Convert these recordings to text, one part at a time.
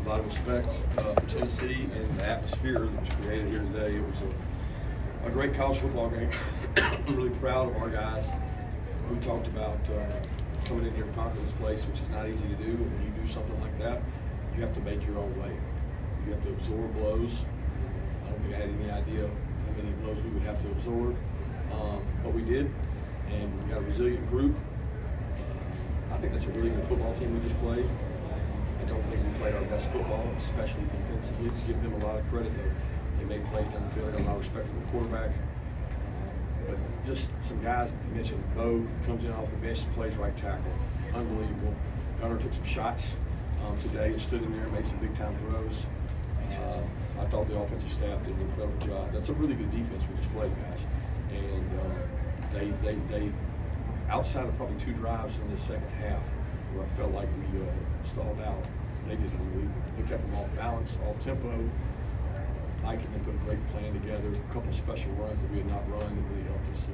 a lot of respect for Tennessee and the atmosphere that was created here today. It was a great college football game. I'm really proud of our guys. We talked about coming in here to conquer this place, which is not easy to do. And when you do something like that, you have to make your own way. You have to absorb blows. I don't think I had any idea how many blows we would have to absorb, but we did, and we got a resilient group. I think that's a really good football team we just played. I don't think we played our best football, especially defensively. Give them a lot of credit. They made plays down the field. I got a lot of respect for the quarterback. But just some guys that you mentioned, Bo comes in off the bench and plays right tackle. Unbelievable. Gunner took some shots today and stood in there and made some big-time throws. I thought the offensive staff did an incredible job. That's a really good defense we just played, guys. And they outside of probably 2 drives in the second half where I felt like we stalled out, they did unbelievable. They kept them off balance, off tempo. Mike and them put a great plan together, a couple special runs that we had not run that really helped us. So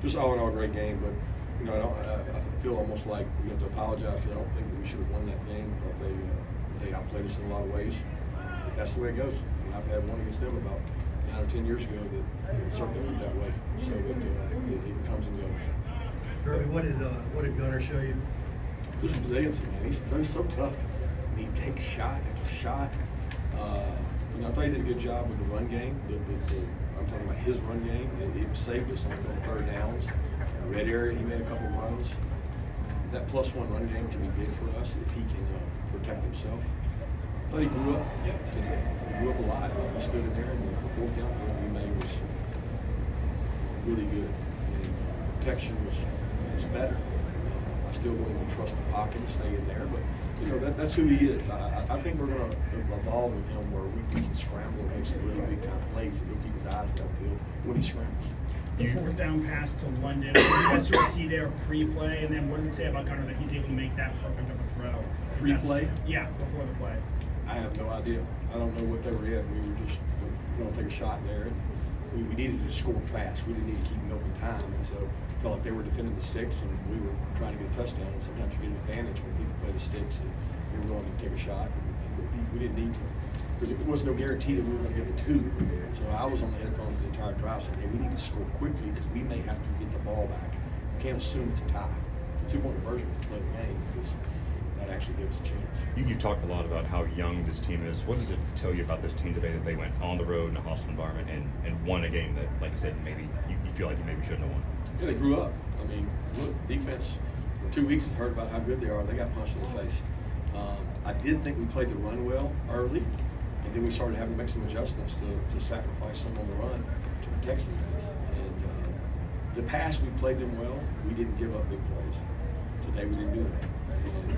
just all in all, great game. But you know, I feel almost like we have to apologize because I don't think that we should have won that game. I thought they outplayed us in a lot of ways. But that's the way it goes. I mean, I've had one against them about 9 or 10 years ago that certainly went that way. So it comes and goes. Kirby, what did Gunner show you? Just resiliency, man. He's so tough. I mean, he takes shot after shot. You know, I thought he did a good job with the run game. I'm talking about his run game. It saved us on 3rd downs. Red area, he made a couple runs. That +1 run game can be big for us if he can protect himself. I thought he grew up. He grew up a lot. He stood in there, and the 4th down throw he made was really good. And protection was better. I still don't even trust the pocket and stay in there, but you know that's who he is. I think we're going to evolve with him where we can scramble and make some really big time plays, and he'll keep his eyes downfield when he scrambles. The 4th down pass to London, what do you guys sort of see there pre-play, and then what does it say about Gunner that he's able to make that perfect of a throw? Pre-play? Yeah, before the play. I have no idea. I don't know what they were in. We were just going to take a shot there. We needed to score fast. We didn't need to keep milking time, and so I felt like they were defending the sticks, and we were trying to get a touchdown. And sometimes you get an advantage when people play the sticks, and we were willing to take a shot. And we didn't need to, because it wasn't no guarantee that we were going to get the 2. So I was on the head cones the entire drive saying, hey, we need to score quickly because we may have to get the ball back. You can't assume it's a tie. The 2-point conversion was play the game because that actually gives us a chance. You talked a lot about how young this team is. What does it tell you about this team today that they went on the road in a hostile environment and won a game that, like you said, maybe you feel like you maybe shouldn't have won? Yeah, they grew up. I mean, look, defense for 2 weeks has heard about how good they are. They got punched in the face. I did think we played the run well early, and then we started having to make some adjustments to sacrifice some on the run to protect some guys. And the pass, we played them well. We didn't give up big plays. Today we didn't do that. And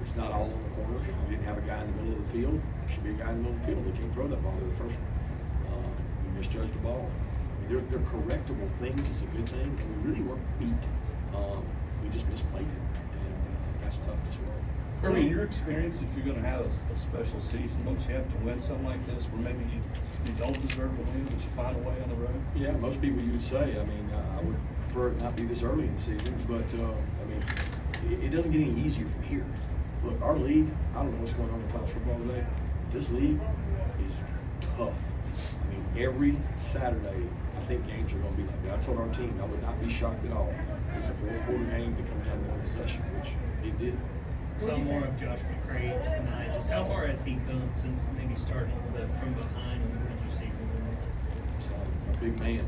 it's not all on the corners. We didn't have a guy in the middle of the field. There should be a guy in the middle of the field that can't throw that ball to the first one. We misjudged the ball. I mean, they're correctable things. It's a good thing, and we really weren't beat. We just misplayed it, and that's tough to swallow. Kirby, in your experience, if you're going to have a special season, don't you have to win something like this where maybe you don't deserve to win, but you find a way on the road? Yeah, most people you would say. I mean, I would prefer it not be this early in the season, but I mean, it doesn't get any easier from here. Look, our league, I don't know what's going on in college football today, but this league is tough. I mean, every Saturday, I think games are going to be like that. I told our team I would not be shocked at all. It's a 4th-quarter game that comes down to 1 possession, which it did. Some more of Josh McCray tonight. Just how far has he come since maybe starting a little bit from behind? And what did you see from him? So, a big man.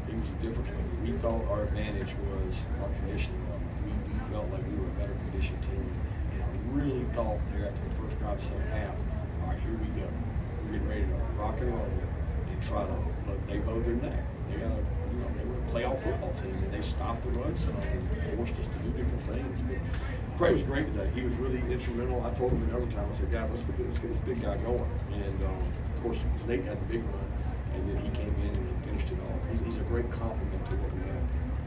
He was a difference maker. We thought our advantage was our conditioning level. We felt like we were a better conditioned team. And I really thought there after the first drive, 2nd half, all right, here we go. We're getting ready to rock and roll and try to, but they bowed their neck. They got they were a playoff football team, and they stopped the run some and forced us to do different things. But Cray was great today. He was really instrumental. I told him in overtime, I said, guys, let's get this big guy going. And of course, Nate had the big run, and then he came in and finished it off. He's a great compliment to what we have.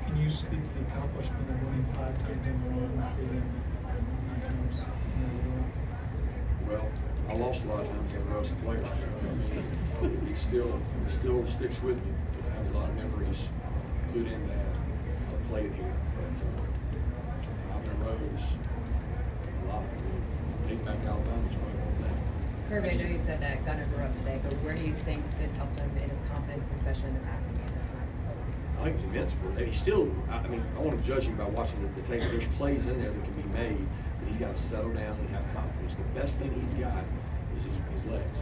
Can you speak to the accomplishment of winning 5 times in a row this season, 9 times in a row? Well, I lost a lot of times in a row as a player. I mean, it still sticks with me. I have a lot of memories, good and bad, of playing here. But 5 in a row is a lot. I mean, Nate back in Alabama is way more than that. Kirby, I know you said that Gunner grew up today, but where do you think this helped him in his confidence, especially in the passing game this time? I think it's immense for him. And he's still, I mean, I want to judge him by watching the tape. There's plays in there that can be made, but he's got to settle down and have confidence. The best thing he's got is his legs.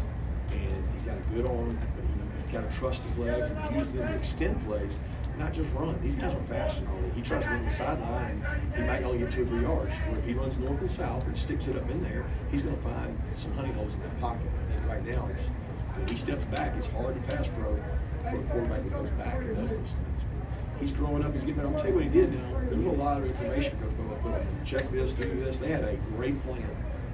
And he's got a good arm, but he's got to trust his legs and use them to extend plays, not just run. These guys are fast and all that. He tries to run the sideline, he might only get 2 or 3 yards. Where if he runs north and south and sticks it up in there, he's going to find some honey holes in that pocket. I think right now, when he steps back, it's hard to pass pro for a quarterback that goes back and does those things. He's growing up, he's getting better. I'll tell you what he did now. There was a lot of information Coach Bobo put on him. Check this, do this. They had a great plan,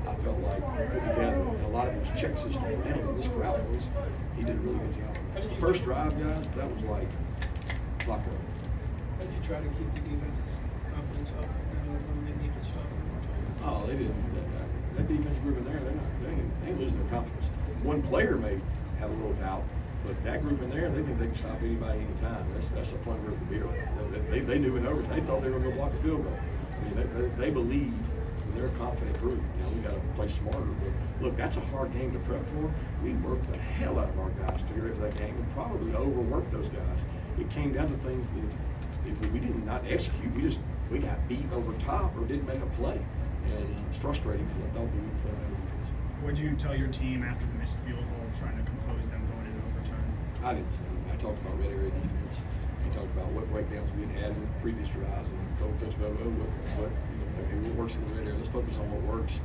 I felt like, put together. And a lot of it was check system for him. And this crowd was, he did a really good job. The first drive, guys, that was like clock up. How did you try to keep the defense's confidence up, when they need to stop them? Oh, they didn't. That defense group in there, they ain't losing their confidence. One player may have a little doubt, but that group in there, they think they can stop anybody anytime. That's a fun group to be around. They knew it over. They thought they were going to block a field goal. I mean, they believe they're a confident group. Now we got to play smarter. But look, that's a hard game to prep for. We worked the hell out of our guys to get ready for that game, and probably overworked those guys. It came down to things that if we did not execute. We got beat over top or didn't make a play, and it's frustrating because I thought we would play better defense. What'd you tell your team after the missed field goal, trying to compose them going into overtime? I didn't say anything. I talked about red area defense. I talked about what breakdowns we had had in the previous drives, and told Coach Bobo what works in the red area. Let's focus on what works.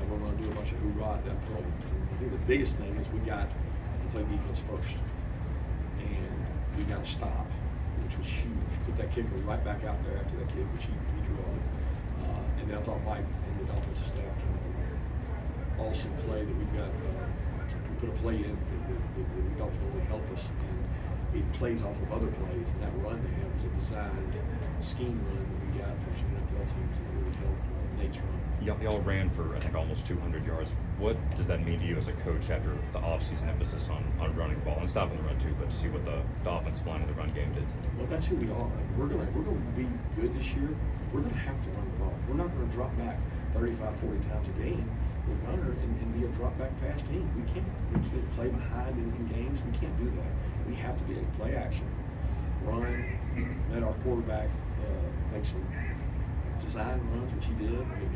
We're going to do a bunch of hoorah at that point. I think the biggest thing is we got to play defense first, and we got to stop, which was huge. Put that kicker right back out there after that kick, which he drew on. And then I thought Mike and the offensive staff came up with an awesome play that we got. We put a play in that we thought was going to really help us, and it plays off of other plays. And that run they had was a designed scheme run that we got from some NFL teams that really helped Nate's run. Y'all ran for, I think, almost 200 yards. What does that mean to you as a coach after the offseason emphasis on running the ball and stopping the run too, but to see what the offensive line of the run game did? Well, that's who we are. Like, we're gonna be good this year. We're gonna have to run the ball. We're not gonna drop back 35, 40 times a game. We're gonna and be a drop back pass team. We can't play behind in games. We can't do that. We have to be a play action, run, let our quarterback make some design runs, which he did. I mean,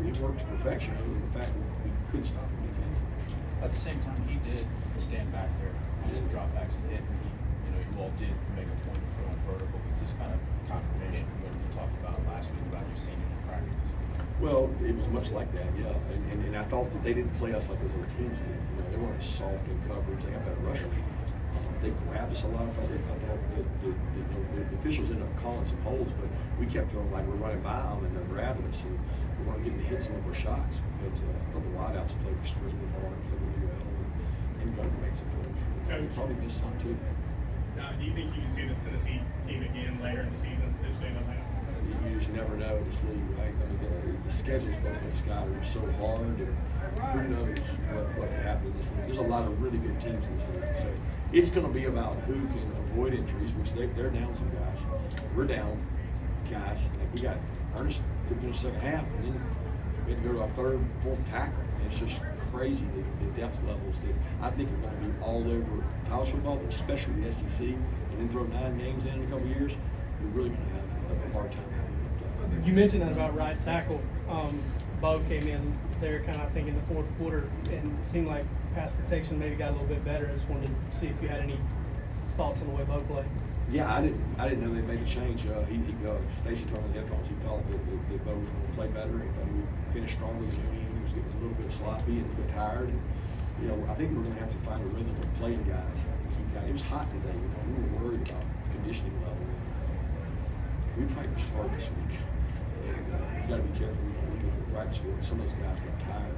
we worked to perfection other than the fact that we couldn't stop him defensively. At the same time, he did stand back there on some dropbacks and hit, and you all did make a point of throwing vertical. Is this kind of confirmation of what you talked about last week about you've seen it in practice? Well, it was much like that, yeah. And I thought that they didn't play us like those other teams did. They weren't soft in coverage. They got better rushers. They grabbed us a lot. I thought the officials ended up calling some holds, but we kept feeling like we're running by them and they're grabbing us, and we weren't getting to hit some of our shots. But I thought the wideouts played extremely hard, played really well, and Gunner made some plays. We probably missed some too. Do you think you can see the Tennessee team again later in the season? You just never know in this league, right? I mean, the schedules both of us got are so hard, and who knows what can happen in this league. There's a lot of really good teams in this league, so it's going to be about who can avoid injuries, which they're down some guys. We're down guys. Like we got Ernest could finish the second half, and then we had to go to our third, fourth tackle. And it's just crazy the depth levels that I think are going to be all over college football, but especially the SEC, and then throw 9 games in a couple of years. We're really going to have a hard time having it. You mentioned that about right tackle. Bo came in there kind of, I think, in the fourth quarter, and it seemed like pass protection maybe got a little bit better. I just wanted to see if you had any thoughts on the way Bo played. Yeah, I didn't know they made a change. Stacy told me in the headphones he thought that Bo was going to play better. He thought he would finish stronger than he was getting a little bit sloppy and a bit tired. And, I think we're going to have to find a rhythm of playing guys. It was hot today. We were worried about conditioning level. We practiced hard this week, and you got to be careful. We don't leave it with practice field. Some of those guys got tired.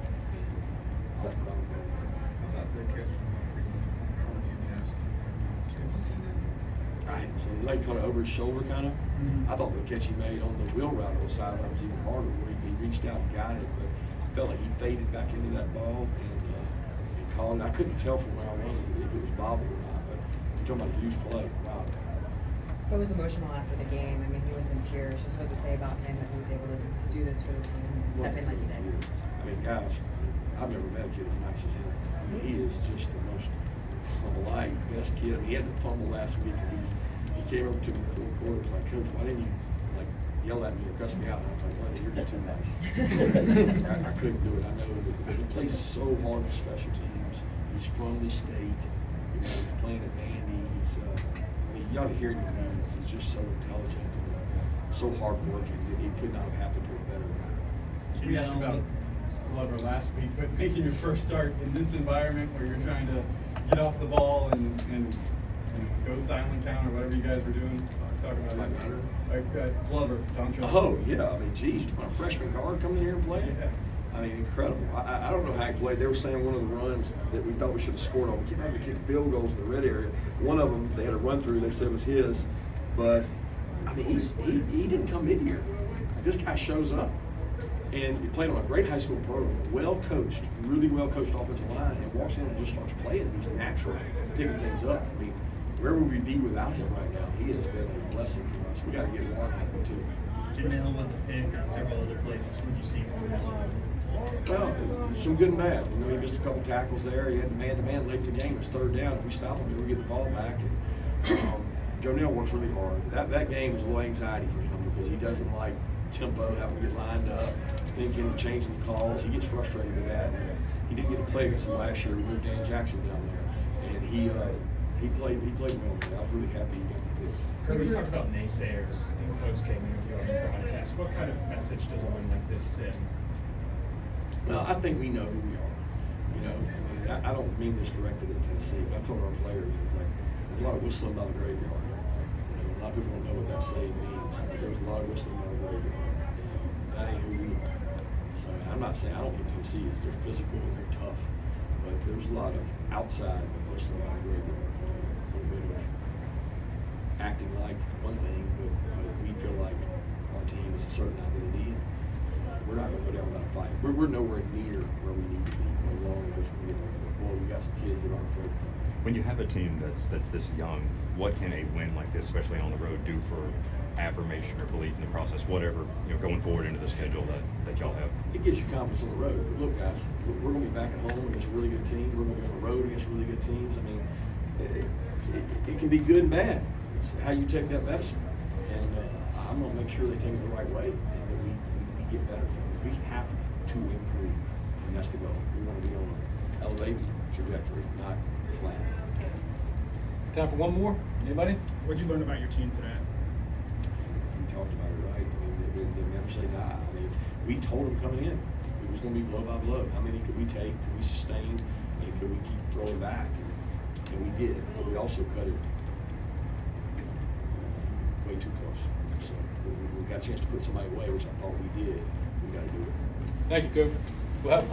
How about the catch from UBS? Have you seen it? Right. So the lady caught it over his shoulder, kind of. Mm-hmm. I thought the catch he made on the wheel route on the sideline was even harder, where he reached out and got it, but I felt like he faded back into that ball and called it. I couldn't tell from where I was if it was bobbled or not, but you're talking about a huge play. Wow. It was emotional after the game. I mean, he was in tears. Just what to say about him that he was able to do this for the team and step in like he did. I mean, guys, I I've never met a kid as nice as him. I mean, he is just the most polite, best kid. I mean, he had the fumble last week, and he came over to me in the fourth quarter. He was like, Coach, why didn't you like yell at me or cuss me out? And I was like, well, you're just too nice. I couldn't do it. I know that he plays so hard with special teams. He's from the state. You know, he's playing at Vandy. I mean, you ought to hear him. He's just so intelligent and so hardworking that it could not have happened to a better guy. We asked you about Glover last week, but making your first start in this environment where you're trying to get off the ball and go silent count or whatever you guys were doing, talk about Like it. Gunner? Like Glover, Don Trump. Oh, yeah. I mean, geez, you want a freshman guard coming in here and playing? Yeah. I mean, incredible. I don't know how he played. They were saying one of the runs that we thought we should have scored on, we kept having to kick field goals in the red area. One of them, they had a run through, they said was his. But, I mean, he didn't come mid-year. This guy shows up. And he played on a great high school program, well coached, really well coached offensive line, and walks in and just starts playing. He's natural, picking things up. I mean, where would we be without him right now? He has been a blessing for us. We got to get Warren happy too. Janelle with the pick on several other plays. What did you see from him? Well, some good and bad. You know, he missed a couple tackles there. He had man-to-man late in the game. It was third down. If we stop him, we get the ball back. And, Jonell works really hard. That game was a little anxiety for him because he doesn't like tempo, having to get lined up, thinking and changing the calls. He gets frustrated with that. And he didn't get to play against him last year. We moved Dan Jackson down there, and he played well. I was really happy he got the pick. Kirby, you talked about naysayers in the post-game interview on the broadcast. What kind of message does a win like this send? Well, I think we know who we are. You know, I mean, I don't mean this directed at Tennessee, but I told our players, it's like, there's a lot of whistling by the graveyard. You know, a lot of people don't know what that saying means. There's a lot of whistling by the graveyard. That ain't who we are. So I'm not saying, I don't think Tennessee is. They're physical and they're tough. But there's a lot of outside whistling by the graveyard. You know, a little bit of acting like one thing, but we feel like our team is a certain identity. We're not going to go down without a fight. We're nowhere near where we need to be. We're a long way from being there. But boy, we got some kids that aren't afraid to fight. When you have a team that's this young, what can a win like this, especially on the road, do for affirmation or belief in the process, whatever, you know, going forward into the schedule that y'all have? It gives you confidence on the road. But look, guys, we're going to be back at home against a really good team. We're going to be on the road against really good teams. I mean, it can be good and bad. It's how you take that medicine. And I'm going to make sure they take it the right way and that we get better from it. We have to improve, and that's the goal. We want to be on an elevated trajectory, not flat. Time for one more. Anybody? What'd you learn about your team today? We talked about it, right? I mean, they never say die. I mean, we told them coming in it was going to be blow by blow. How many could we take? Could we sustain? And could we keep throwing back? And we did, but we also cut it way too close. So we got a chance to put somebody away, which I thought we did. We got to do it. Thank you, Coach. We'll have